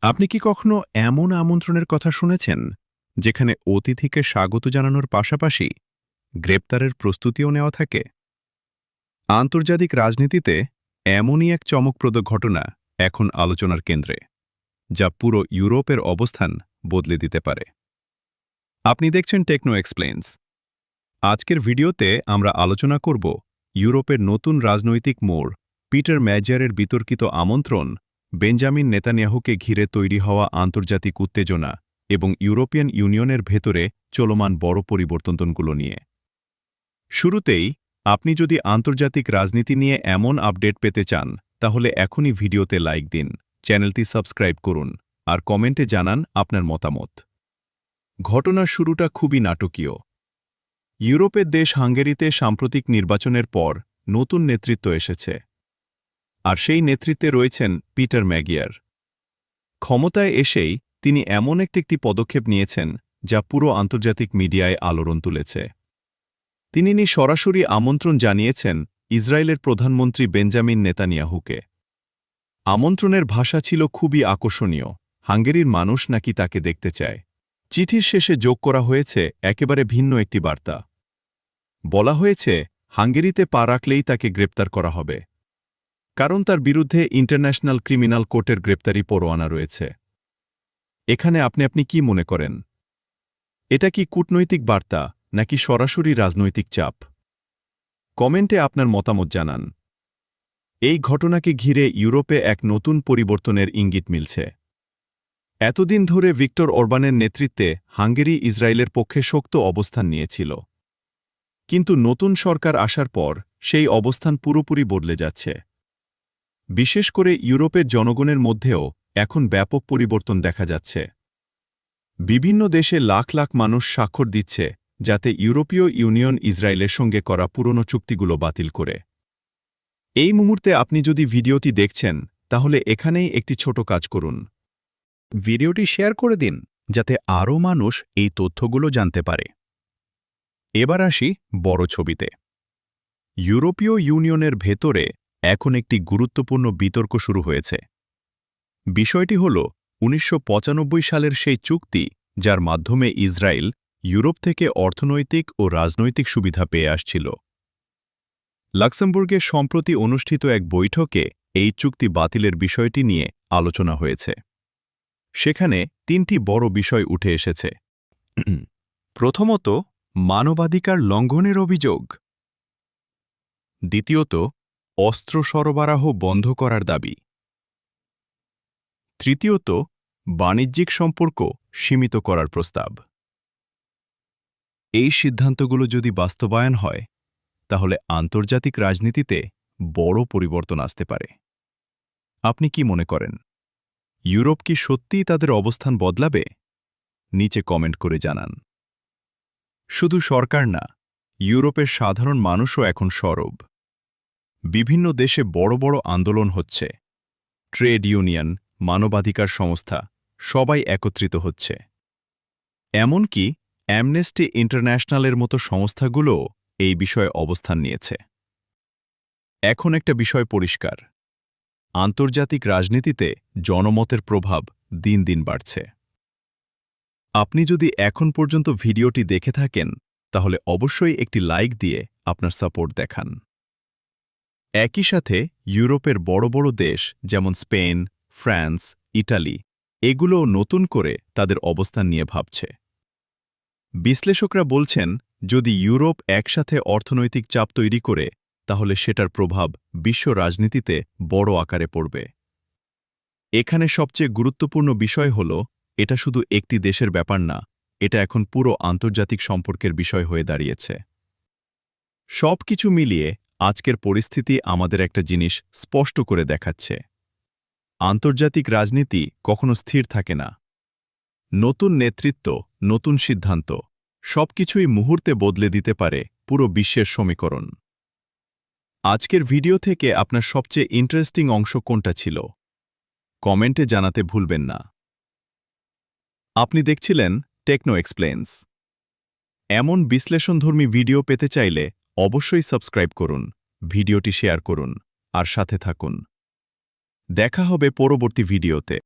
আপনি কি কখনো এমন আমন্ত্রণের কথা শুনেছেন যেখানে অতিথিকে স্বাগত জানানোর পাশাপাশি গ্রেপ্তারের প্রস্তুতিও নেওয়া থাকে? আন্তর্জাতিক রাজনীতিতে এমনই এক চমকপ্রদ ঘটনা এখন আলোচনার কেন্দ্রে, যা পুরো ইউরোপের অবস্থান বদলে দিতে পারে। আপনি দেখছেন টেকনো এক্সপ্লেইনস। আজকের ভিডিওতে আমরা আলোচনা করব ইউরোপের নতুন রাজনৈতিক মোড়, পিটার ম্যাজিয়ারের বিতর্কিত আমন্ত্রণ, বেঞ্জামিন নেতানিয়াহুকে ঘিরে তৈরি হওয়া আন্তর্জাতিক উত্তেজনা এবং ইউরোপিয়ান ইউনিয়নের ভেতরে চলমান বড় পরিবর্তনগুলো নিয়ে। শুরুতেই, আপনি যদি আন্তর্জাতিক রাজনীতি নিয়ে এমন আপডেট পেতে চান, তাহলে এখনই ভিডিওতে লাইক দিন, চ্যানেলটি সাবস্ক্রাইব করুন আর কমেন্টে জানান আপনার মতামত। ঘটনার শুরুটা খুবই নাটকীয়। ইউরোপের দেশ হাঙ্গেরিতে সাম্প্রতিক নির্বাচনের পর নতুন নেতৃত্ব এসেছে, আর সেই নেতৃত্বে রয়েছেন পিটার ম্যাজিয়ার। ক্ষমতায় এসেই তিনি এমন একটি পদক্ষেপ নিয়েছেন যা পুরো আন্তর্জাতিক মিডিয়ায় আলোড়ন তুলেছে। তিনি সরাসরি আমন্ত্রণ জানিয়েছেন ইসরায়েলের প্রধানমন্ত্রী বেঞ্জামিন নেতানিয়াহুকে। আমন্ত্রণের ভাষা ছিল খুবই আকর্ষণীয়, হাঙ্গেরির মানুষ নাকি তাকে দেখতে চায়। চিঠির শেষে যোগ করা হয়েছে একেবারে ভিন্ন একটি বার্তা। বলা হয়েছে হাঙ্গেরিতে পা রাখলেই তাকে গ্রেপ্তার করা হবে, কারণ তার বিরুদ্ধে ইন্টারন্যাশনাল ক্রিমিনাল কোর্টের গ্রেপ্তারি পরোয়ানা রয়েছে। এখানে আপনি কি মনে করেন? এটা কি কূটনৈতিক বার্তা নাকি সরাসরি রাজনৈতিক চাপ? কমেন্টে আপনার মতামত জানান। এই ঘটনাকে ঘিরে ইউরোপে এক নতুন পরিবর্তনের ইঙ্গিত মিলছে। এতদিন ধরে ভিক্টর অরবানের নেতৃত্বে হাঙ্গেরি ইসরায়েলের পক্ষে শক্ত অবস্থান নিয়েছিল, কিন্তু নতুন সরকার আসার পর সেই অবস্থান পুরোপুরি বদলে যাচ্ছে। বিশেষ করে ইউরোপের জনগণের মধ্যেও এখন ব্যাপক পরিবর্তন দেখা যাচ্ছে। বিভিন্ন দেশে লাখ লাখ মানুষ স্বাক্ষর দিচ্ছে যাতে ইউরোপীয় ইউনিয়ন ইসরায়েলের সঙ্গে করা পুরনো চুক্তিগুলো বাতিল করে। এই মুহূর্তে আপনি যদি ভিডিওটি দেখছেন, তাহলে এখানেই একটি ছোট কাজ করুন। ভিডিওটি শেয়ার করে দিন যাতে আরও মানুষ এই তথ্যগুলো জানতে পারে। এবার আসি বড় ছবিতে। ইউরোপীয় ইউনিয়নের ভেতরে এখন একটি গুরুত্বপূর্ণ বিতর্ক শুরু হয়েছে। বিষয়টি হল ১৯৯৫ সালের সেই চুক্তি যার মাধ্যমে ইসরায়েল ইউরোপ থেকে অর্থনৈতিক ও রাজনৈতিক সুবিধা পেয়ে আসছিল। লাক্সেমবুর্গে সম্প্রতি অনুষ্ঠিত এক বৈঠকে এই চুক্তি বাতিলের বিষয়টি নিয়ে আলোচনা হয়েছে। সেখানে ৩টি বড় বিষয় উঠে এসেছে। প্রথমত, মানবাধিকার লঙ্ঘনের অভিযোগ। দ্বিতীয়ত, অস্ত্র সরবরাহ বন্ধ করার দাবি। তৃতীয়ত, বাণিজ্যিক সম্পর্ক সীমিত করার প্রস্তাব। এই সিদ্ধান্তগুলো যদি বাস্তবায়ন হয়, তাহলে আন্তর্জাতিক রাজনীতিতে বড় পরিবর্তন আসতে পারে। আপনি কি মনে করেন? ইউরোপ কি সত্যিই তাদের অবস্থান বদলাবে? নিচে কমেন্ট করে জানান। শুধু সরকার না, ইউরোপের সাধারণ মানুষও এখন সরব। বিভিন্ন দেশে বড় বড় আন্দোলন হচ্ছে। ট্রেড ইউনিয়ন, মানবাধিকার সংস্থা সবাই একত্রিত হচ্ছে। এমনকি অ্যামনেস্টি ইন্টারন্যাশনালের মতো সংস্থাগুলোও এই বিষয়ে অবস্থান নিয়েছে। এখন একটা বিষয় পরিষ্কার, আন্তর্জাতিক রাজনীতিতে জনমতের প্রভাব দিন দিন বাড়ছে। আপনি যদি এখন পর্যন্ত ভিডিওটি দেখে থাকেন, তাহলে অবশ্যই একটি লাইক দিয়ে আপনার সাপোর্ট দেখান। একই সাথে ইউরোপের বড় বড় দেশ যেমন স্পেন, ফ্রান্স, ইটালি এগুলোও নতুন করে তাদের অবস্থান নিয়ে ভাবছে। বিশ্লেষকরা বলছেন, যদি ইউরোপ একসাথে অর্থনৈতিক চাপ তৈরি করে, তাহলে সেটার প্রভাব বিশ্ব রাজনীতিতে বড় আকারে পড়বে। এখানে সবচেয়ে গুরুত্বপূর্ণ বিষয় হল, এটা শুধু একটি দেশের ব্যাপার না, এটা এখন পুরো আন্তর্জাতিক সম্পর্কের বিষয় হয়ে দাঁড়িয়েছে। সবকিছু মিলিয়ে আজকের পরিস্থিতি আমাদের একটা জিনিস স্পষ্ট করে দেখাচ্ছে, আন্তর্জাতিক রাজনীতি কখনো স্থির থাকে না। নতুন নেতৃত্ব, নতুন সিদ্ধান্ত সবকিছুই মুহূর্তে বদলে দিতে পারে পুরো বিশ্বের সমীকরণ। আজকের ভিডিও থেকে আপনার সবচেয়ে ইন্টারেস্টিং অংশ কোনটা ছিল? কমেন্টে জানাতে ভুলবেন না। আপনি দেখছিলেন টেকনো এক্সপ্লেইনস। এমন বিশ্লেষণধর্মী ভিডিও পেতে চাইলে অবশ্যই সাবস্ক্রাইব করুন, ভিডিওটি শেয়ার করুন আর সাথে থাকুন। দেখা হবে পরবর্তী ভিডিওতে।